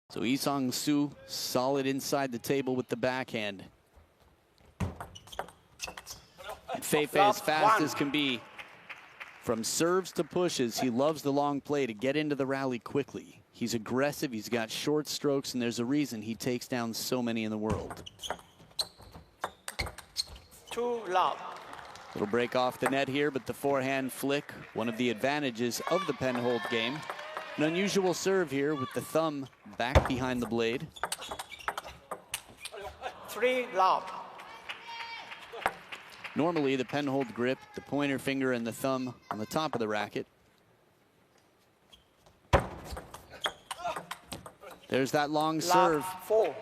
So Isang-soo solid inside the table with the backhand. And Fei as fast as can be. From serves to pushes, he loves the long play to get into the rally quickly. He's aggressive, he's got short strokes, and there's a reason he takes down so many in the world. 2 love. Little break off the net here, but the forehand flick, one of the advantages of the pen-hold game. An unusual serve here with the thumb back behind the blade. 3 love. Normally, the pen-hold grip, the pointer finger and the thumb on the top of the racket. There's that long serve. 4.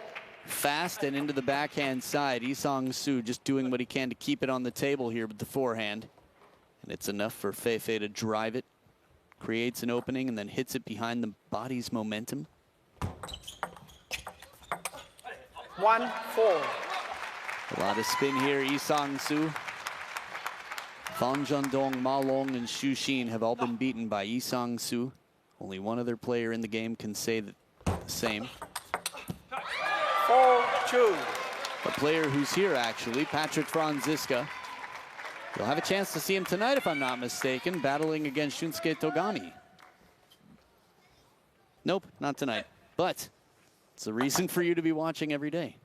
Fast and into the backhand side. Isang-soo just doing what he can to keep it on the table here with the forehand. And it's enough for Fei to drive it. Creates an opening and then hits it behind the body's momentum. 1 4. A lot of spin here. Isang-soo, Fan Zhendong, Ma Long, and Xu Xin have all been beaten by Isang-soo. Only one other player in the game can say the same. 4 2. A player who's here, actually, Patrick Franziska. You'll have a chance to see him tonight, if I'm not mistaken, battling against Shunsuke Togami. Nope, not tonight. But it's a reason for you to be watching every day.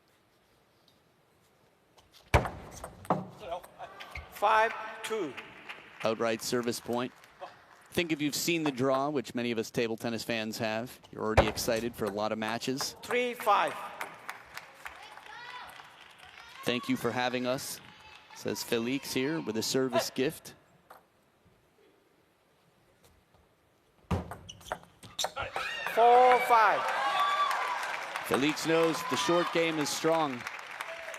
5 2. Outright service point. I think if you've seen the draw, which many of us table tennis fans have, you're already excited for a lot of matches. 3 5. Thank you for having us, says Felix here with a service gift. 4 5. Felix knows the short game is strong.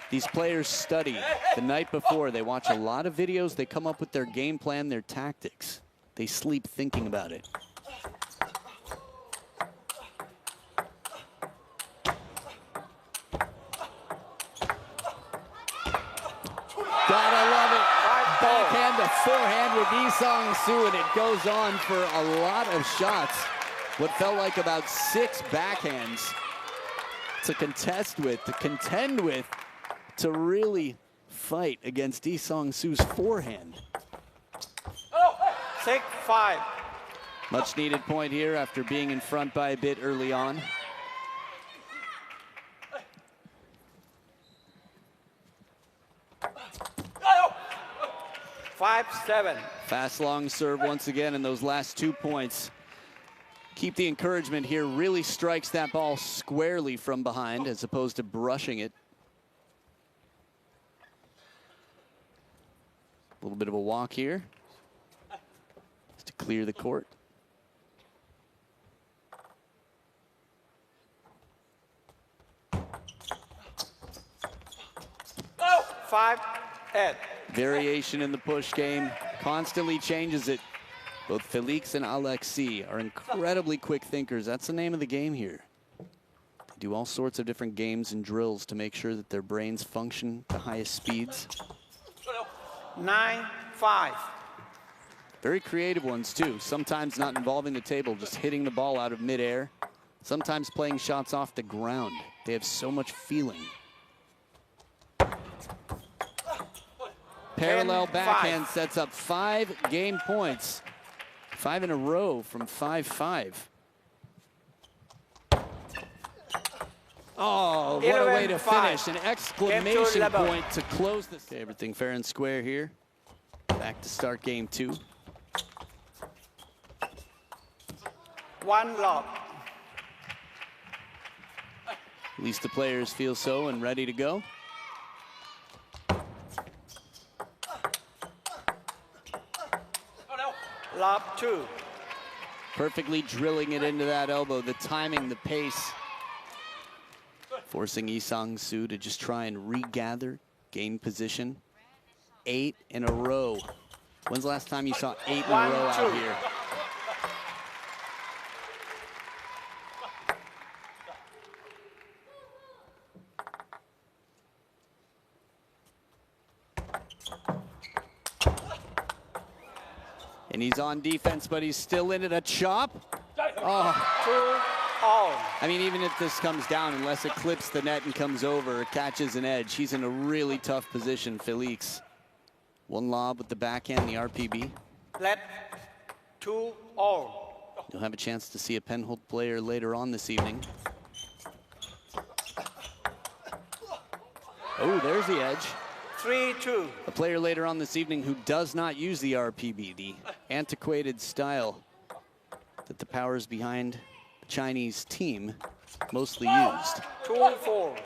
These players study the night before. They watch a lot of videos. They come up with their game plan, their tactics. They sleep thinking about it. Gotta love it. Backhand to forehand with Isang-soo, and it goes on for a lot of shots. What felt like about 6 backhands to contest with, to contend with, to really fight against Isang-soo's forehand. 6 5. Much needed point here after being in front by a bit early on. Five 7. Fast long serve once again in those last 2 points. Keep the encouragement here, really strikes that ball squarely from behind as opposed to brushing it. A little bit of a walk here just to clear the court. Oh, 5 8. Variation in the push game, constantly changes it. Both Felix and Alexis are incredibly quick thinkers. That's the name of the game here. They do all sorts of different games and drills to make sure that their brains function to highest speeds. 9 5. Very creative ones too. Sometimes not involving the table, just hitting the ball out of midair. Sometimes playing shots off the ground. They have so much feeling. Parallel backhand sets up 5 game points. 5 in a row from 5-5. Oh, what a way to finish. An exclamation point to close this. Okay, everything fair and square here. Back to start game 2. 1 love. At least the players feel so and ready to go. Love 2. Perfectly drilling it into that elbow. The timing, the pace. Forcing Isang-soo to just try and regather, gain position. 8 in a row. When's the last time you saw 8 in a row out here? And he's on defense, but he's still in it. A chop. Oh. all. I mean, even if this comes down, unless it clips the net and comes over, it catches an edge, he's in a really tough position, Felix. One lob with the backhand, the RPB. Let 2 all. You'll have a chance to see a Penhold player later on this evening. Oh, there's the edge. 3-2. A player later on this evening who does not use the RPB, the antiquated style that the powers behind the Chinese team mostly used. 2-4.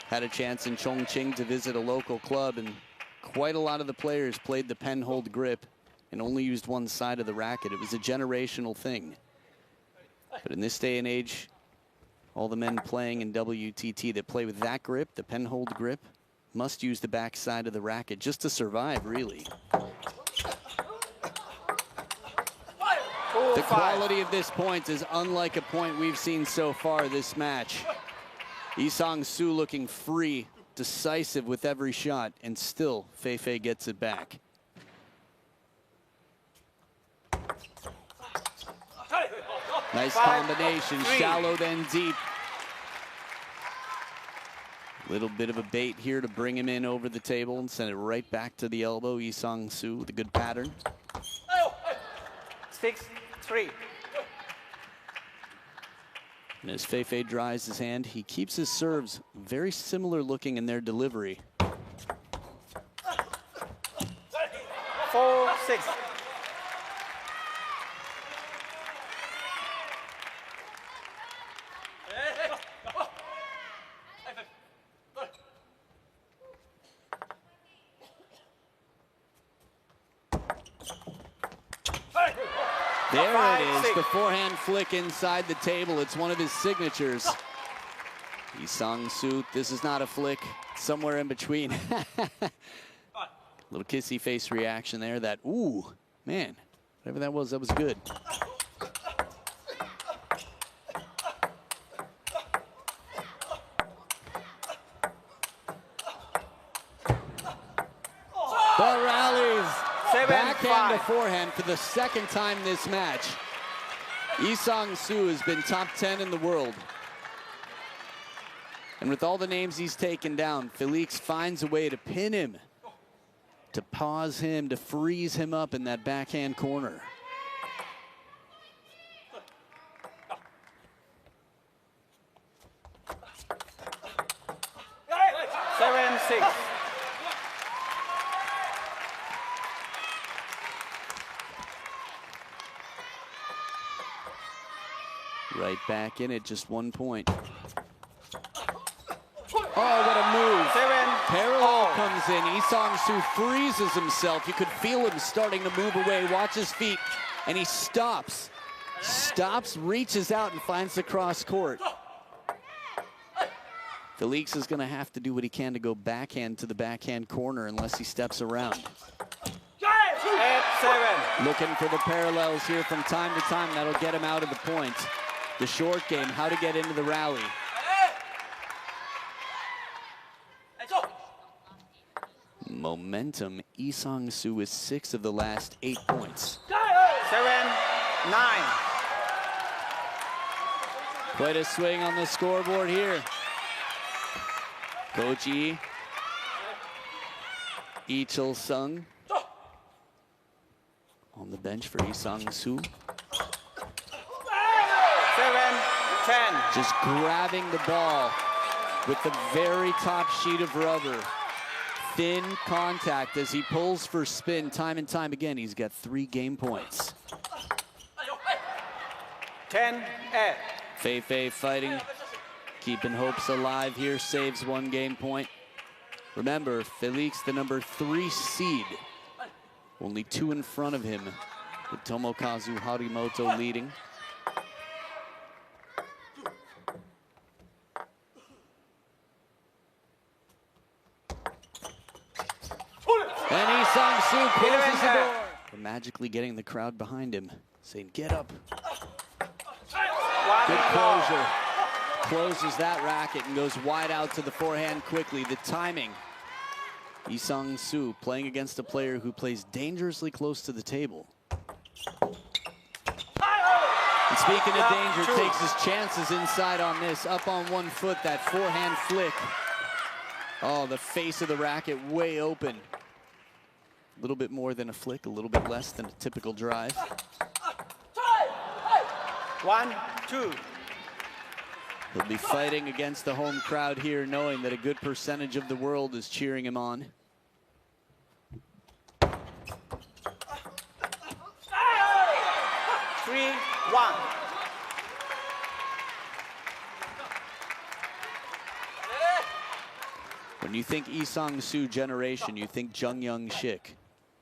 Had a chance in Chongqing to visit a local club, and quite a lot of the players played the Penhold grip and only used one side of the racket. It was a generational thing. But in this day and age, all the men playing in WTT that play with that grip, the Penhold grip, must use the back side of the racket just to survive, really. The quality of this point is unlike a point we've seen so far this match. Lee Sang-soo looking free, decisive with every shot, and still Fei gets it back. Nice combination, shallow then deep. Little bit of a bait here to bring him in over the table and send it right back to the elbow. Lee Sang-soo with a good pattern. 6-3. And as Fei dries his hand, he keeps his serves very similar looking in their delivery. 4-6. There it is, the forehand flick inside the table. It's one of his signatures. Lee Sang-soo, this is not a flick, somewhere in between. Little kissy face reaction there. That, ooh, man, whatever that was good. The rallies. Backhand to forehand for the second time this match. Lee Sang-soo has been top 10 in the world. And with all the names he's taken down, Felix finds a way to pin him, to pause him, to freeze him up in that backhand corner. Seven, 6. Right back in it, just 1 point. Oh, what a move. 7. Parallel comes in. Lee Sang-soo freezes himself. You could feel him starting to move away. Watch his feet. And he stops. Stops, reaches out, and finds the cross court. Felix is going to have to do what he can to go backhand to the backhand corner unless he steps around. 8-7. Looking for the parallels here from time to time. That'll get him out of the points. The short game, how to get into the rally. Momentum. Lee Sang-soo with 6 of the last 8 points. 7-9. Quite a swing on the scoreboard here. Coach Lee Chul-sung on the bench for Lee Sang-soo. 7-10. Just grabbing the ball with the very top sheet of rubber. Thin contact as he pulls for spin time and time again. He's got 3 game points. 10-8. Fei fighting, keeping hopes alive here, saves 1 game point. Remember, Felix, the number 3 seed, only 2 in front of him, with Tomokazu Harimoto leading. And Lee Sang-soo closes the door. Magically getting the crowd behind him, saying, get up. Good closure. Closes that racket and goes wide out to the forehand quickly. The timing. Lee Sang-soo playing against a player who plays dangerously close to the table. And speaking of danger, 2. takes his chances inside on this. Up on one foot, that forehand flick. Oh, the face of the racket way open. A little bit more than a flick, a little bit less than a typical drive. 1, 2. He'll be fighting against the home crowd here, knowing that a good percentage of the world is cheering him on. 3, 1. When you think Lee Sang-soo generation, you think Jung Young-shik.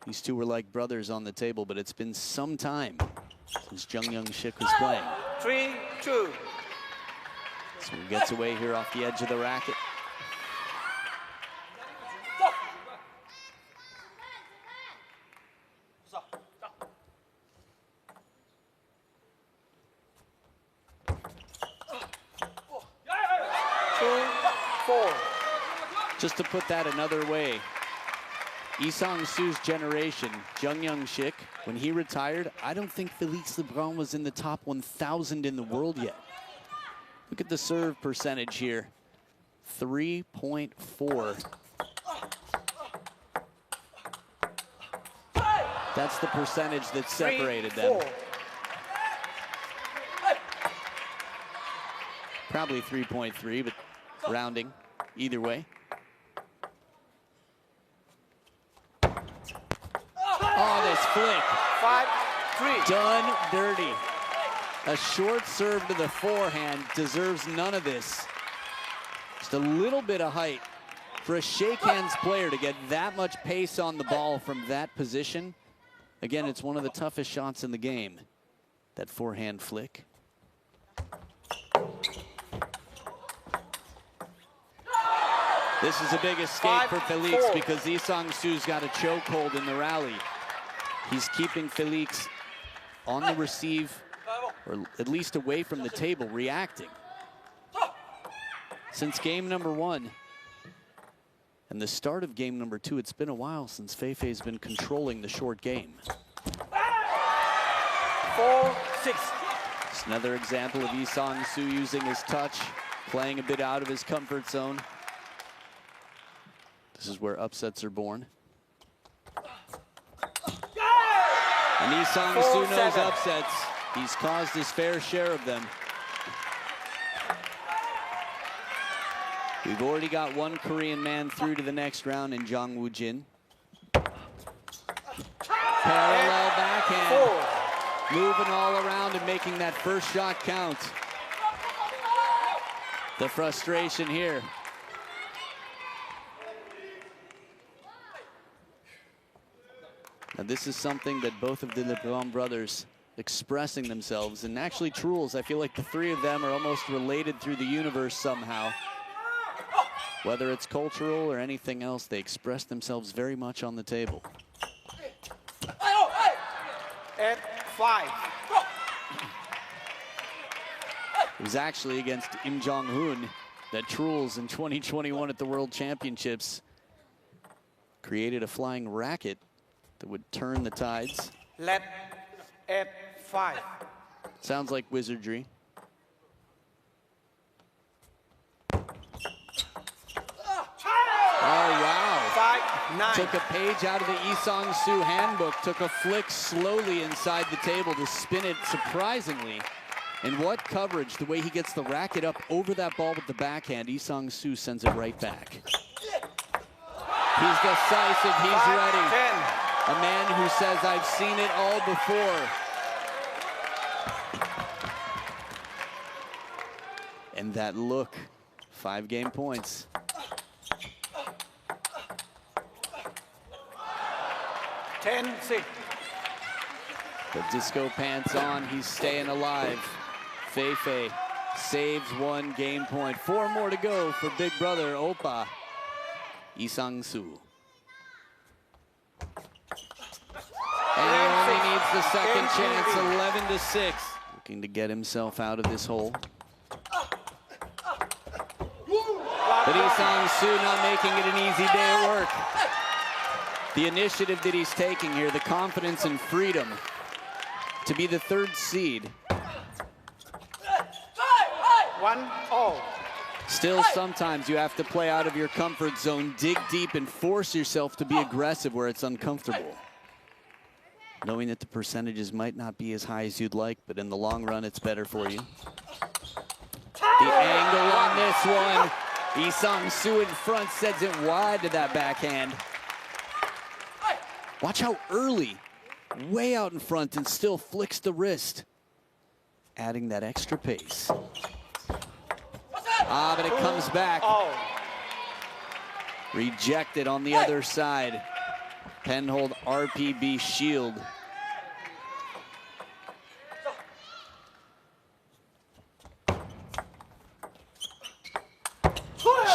These two were like brothers on the table, but it's been some time since Jung Young-shik was playing. 3, 2. So he gets away here off the edge of the racket. Just to put that another way, Lee Sang-soo's generation, Jung Young-shik, when he retired, I don't think Félix Lebrun was in the top 1,000 in the world yet. Look at the serve percentage here, 3.4. That's the percentage that separated them. Probably 3.3, but rounding either way. Oh, this flick. 5, 3. Done dirty. A short serve to the forehand deserves none of this. Just a little bit of height. For a shake hands player to get that much pace on the ball from that position, again, it's one of the toughest shots in the game. That forehand flick. This is a big escape for Félix because Lee Sang-soo's got a chokehold in the rally. He's keeping Félix on the receive, or at least away from the table, reacting. Since game number 1 and the start of game number 2, it's been a while since Feifei's been controlling the short game. 4, 6. It's another example of Lee Sang-soo using his touch, playing a bit out of his comfort zone. This is where upsets are born. And Lee Sang-soo knows upsets. He's caused his fair share of them. We've already got one Korean man through to the next round in Jang Woo-jin. Parallel backhand. Moving all around and making that first shot count. The frustration here. Now this is something that both of the Lebrun brothers expressing themselves, and actually Truls, I feel like the three of them are almost related through the universe somehow. Whether it's cultural or anything else, they express themselves very much on the table. 8, 5. It was actually against Im Jong-hoon that Truls in 2021 at the World Championships created a flying racket that would turn the tides. Left, 8, 5. Sounds like wizardry. Oh, wow. 5, 9. Took a page out of the Lee Sang-soo handbook, took a flick slowly inside the table to spin it surprisingly. And what coverage, the way he gets the racket up over that ball with the backhand. Lee Sang-soo sends it right back. He's decisive, he's 5, ready. 10. A man who says, I've seen it all before. And that look, 5 game points. 10, 6. The disco pants on, he's staying alive. Feifei saves 1 game point. 4 more to go for big brother Oppa, Lee Sang-soo. And he only needs the second chance, 11-6. Looking to get himself out of this hole. But Lee Sang-soo not making it an easy day at work. The initiative that he's taking here, the confidence and freedom to be the 3rd seed 1-all. Still, sometimes you have to play out of your comfort zone, dig deep, and force yourself to be aggressive where it's uncomfortable. Knowing that the percentages might not be as high as you'd like, but in the long run, it's better for you. The angle on this one. Lee Sang-soo in front sends it wide to that backhand. Watch how early, way out in front, and still flicks the wrist, adding that extra pace. Ah, but it comes back. Rejected on the other side. Penhold RPB shield.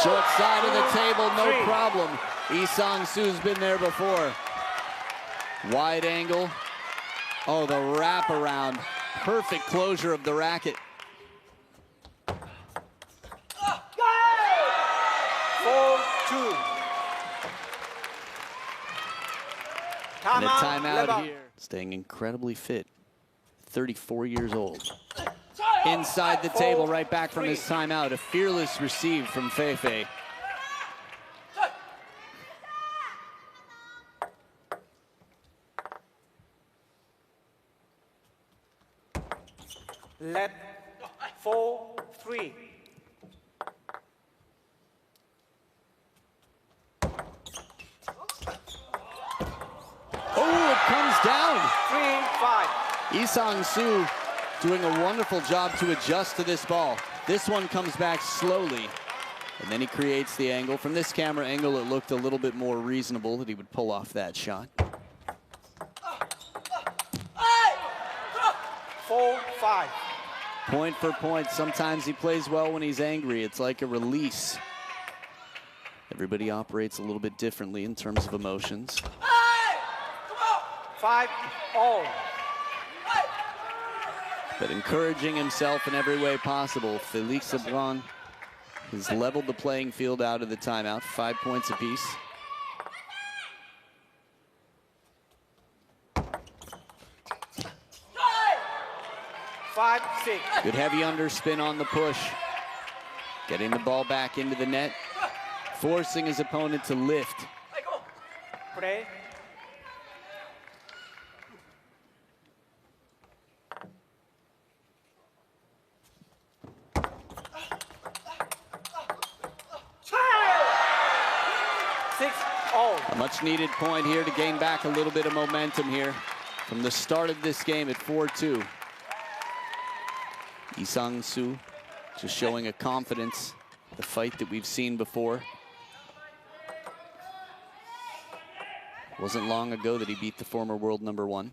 Short side of the table, no problem. Lee Sang-soo's been there before. Wide angle. Oh, the wraparound. Perfect closure of the racket. 4-2. And a timeout here. Staying incredibly fit. 34 years old. Inside the table, right back from his timeout. A fearless receive from Fei. Let 4-3. Oh, it comes down. 3-5. Lee Sang-soo doing a wonderful job to adjust to this ball. This one comes back slowly, and then he creates the angle. From this camera angle, it looked a little bit more reasonable that he would pull off that shot. 4-5. Point for point. Sometimes he plays well when he's angry. It's like a release. Everybody operates a little bit differently in terms of emotions. 5-all. But encouraging himself in every way possible. Felix Lebrun has leveled the playing field out of the timeout. 5 points apiece. Good heavy underspin on the push. Getting the ball back into the net. Forcing his opponent to lift. Play. A much needed point here to gain back a little bit of momentum here from the start of this game at 4-2. Lee Sang-soo just showing a confidence, the fight that we've seen before. Wasn't long ago that he beat the former world #1.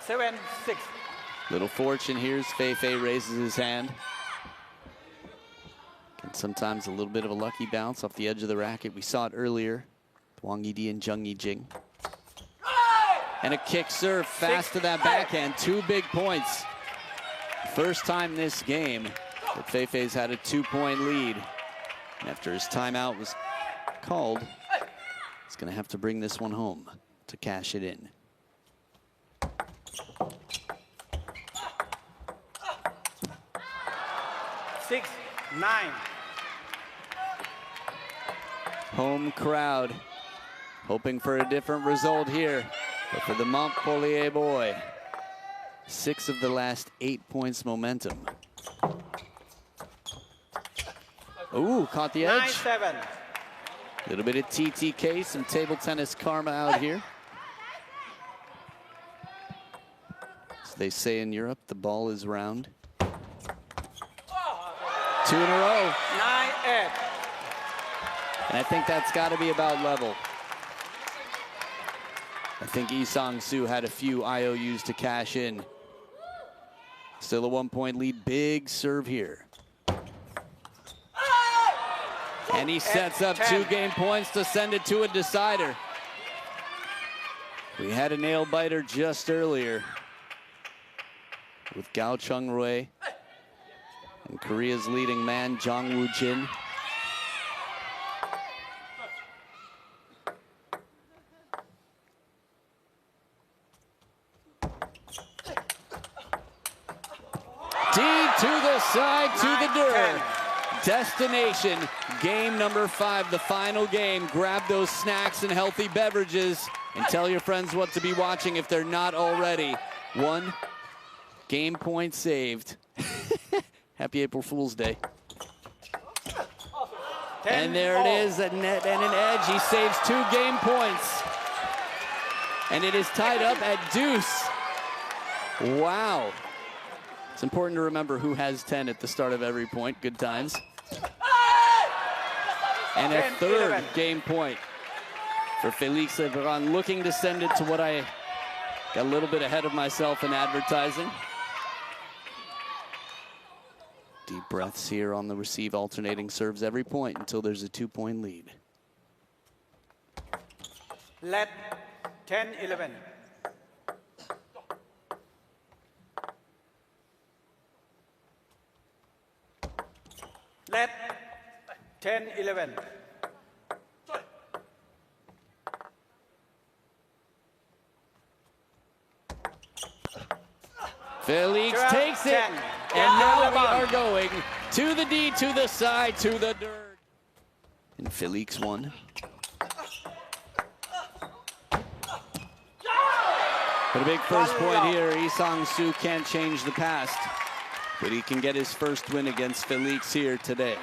Seven, 6. Little fortune here as Fei raises his hand. And sometimes a little bit of a lucky bounce off the edge of the racket. We saw it earlier. Wang Yidi and Jung Yi-jing. And a kick serve fast to that backhand. 2 big points. First time this game that Fei's had a 2-point lead. And after his timeout was called, he's going to have to bring this one home to cash it in. Six, 9. Home crowd hoping for a different result here. But for the Montpellier boy, 6 of the last 8 points momentum. Ooh, caught the edge. 9-7. A little bit of TTK, some table tennis karma out here. As they say in Europe, the ball is round. 2 in a row. 9-8. And I think that's got to be about level. I think Lee Sang-soo had a few IOUs to cash in. Still a 1-point lead. Big serve here. And he sets up 2 game points to send it to a decider. We had a nail biter just earlier with Gao Chung-rui and Korea's leading man, Jong Woo-jin. D to the side, to the dirt. 10. Destination, game number 5, the final game. Grab those snacks and healthy beverages and tell your friends what to be watching if they're not already. 1 game point saved. Happy April Fool's Day. And there it is, a net and an edge. He saves 2 game points. And it is tied up at deuce. Wow. It's important to remember who has 10 at the start of every point. Good times. And a 3rd game point for Felix Lebrun, looking to send it to what I got a little bit ahead of myself in advertising. Deep breaths here on the receive, alternating serves every point until there's a 2-point lead. Let 10-11. Let 10-11. Felix 12, takes it, 10. and now we are going to the D, to the side, to the dirt. And Felix won. But a big first point here. Lee Sang-soo can't change the past, but he can get his first win against Felix here today.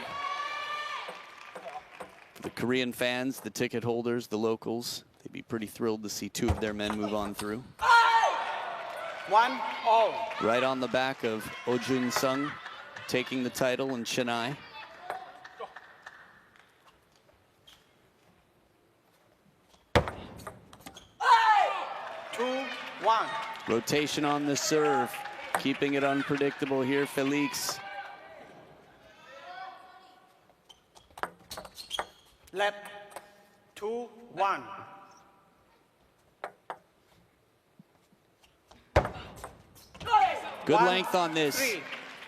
For the Korean fans, the ticket holders, the locals, they'd be pretty thrilled to see 2 of their men move on through. 1-all. Right on the back of Oh Jun-sung, taking the title, and Chennai. Rotation on the serve, keeping it unpredictable here, Felix. Let 2-1. Good 1, length on this. 3.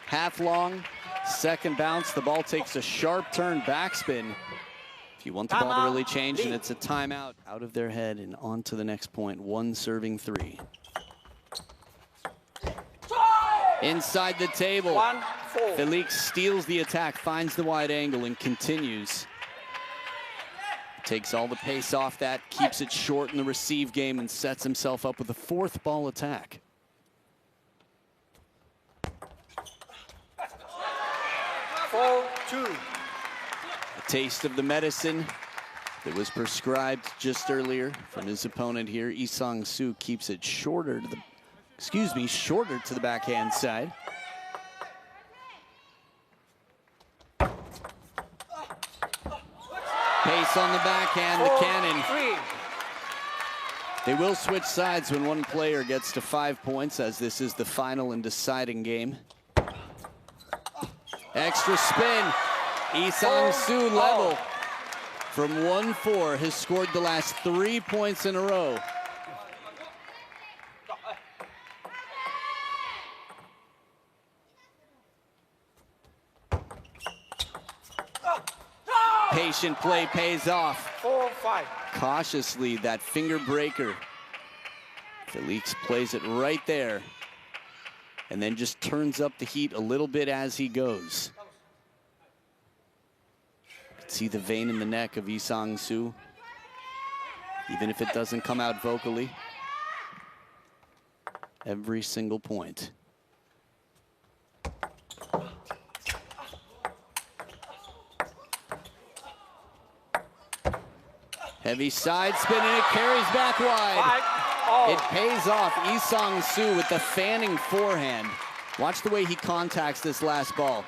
Half long, second bounce. The ball takes a sharp turn backspin. If you want the ball to really change, and it's a timeout, out of their head and on to the next point. 1 serving 3. Inside the table. 1-4. Felix steals the attack, finds the wide angle, and continues. Takes all the pace off that, keeps it short in the receive game, and sets himself up with a 4th ball attack. A taste of the medicine that was prescribed just earlier from his opponent here. Lee Sang-soo keeps it shorter to the, shorter to the backhand side. Pace on the backhand, the cannon. 4-3. They will switch sides when one player gets to 5 points, as this is the final and deciding game. Extra spin. Lee Sang-soo level from 1-4, has scored the last 3 points in a row. Patient play pays off. 4-5. Cautiously, that finger breaker. Felix plays it right there, and then just turns up the heat a little bit as he goes. See the vein in the neck of Lee Sang-soo, even if it doesn't come out vocally. Every single point. Heavy side spin, and it carries back wide. It pays off. Lee Sang-soo with the fanning forehand. Watch the way he contacts this last ball.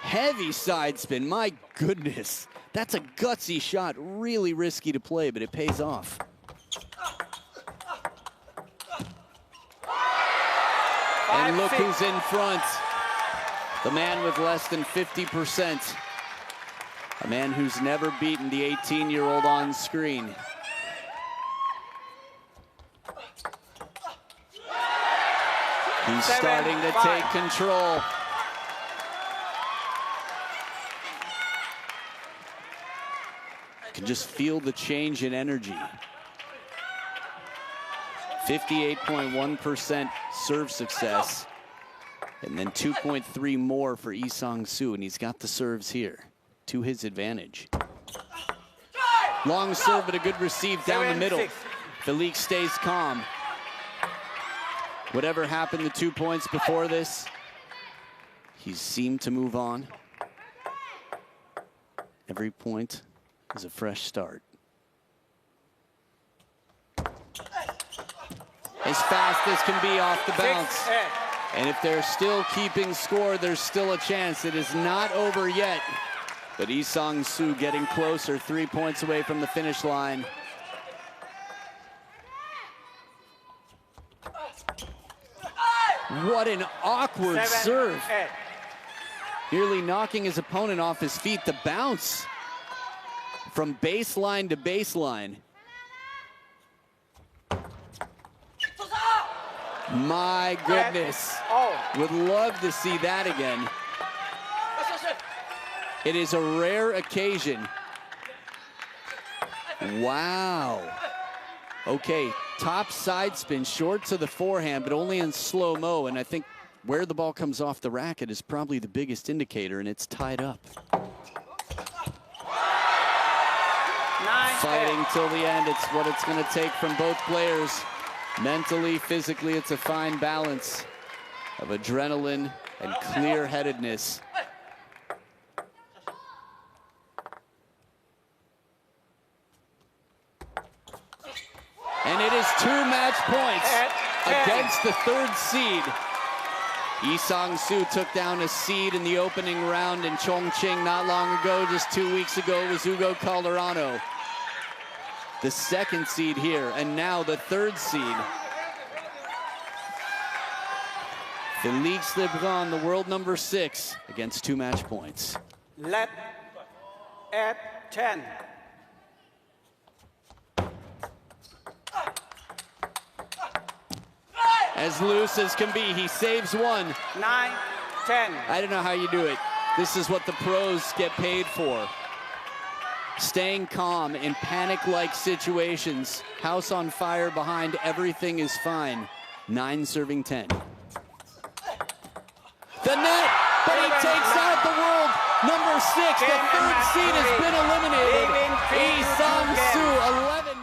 Heavy side spin, my goodness. That's a gutsy shot, really risky to play, but it pays off. And look who's in front. The man with less than 50%. A man who's never beaten the 18-year-old on screen. He's starting to take control. Can just feel the change in energy. 58.1% serve success. And then 2.3 more for Lee Sang-soo, and he's got the serves here to his advantage. Long serve, but a good receive down the middle. Feli stays calm. Whatever happened the 2 points before this, he seemed to move on. Every point is a fresh start. As fast as can be off the bounce. And if they're still keeping score, there's still a chance. It is not over yet. But Lee Sang-soo getting closer, 3 points away from the finish line. What an awkward serve. Nearly knocking his opponent off his feet. The bounce from baseline to baseline. My goodness. Would love to see that again. It is a rare occasion. Wow. Okay, top side spin, short to the forehand, but only in slow-mo, and I think where the ball comes off the racket is probably the biggest indicator, and it's tied up. Fighting till the end, it's what it's going to take from both players. Mentally, physically, it's a fine balance of adrenaline and clear-headedness. And it is 2 match points against the 3rd seed. Lee Sang-soo took down a seed in the opening round in Chongqing not long ago. Just 2 weeks ago it was Hugo Calderano, the 2nd seed here, and now the 3rd seed. Felix Lebrun, the world number 6, against 2 match points. Let at 10. As loose as can be, he saves 1. 9, 10. I don't know how you do it. This is what the pros get paid for. Staying calm in panic-like situations. House on fire behind, everything is fine. 9 serving 10. The net, but he takes out the world number 6. The 3rd seed has been eliminated. Lee Sang-soo, 11.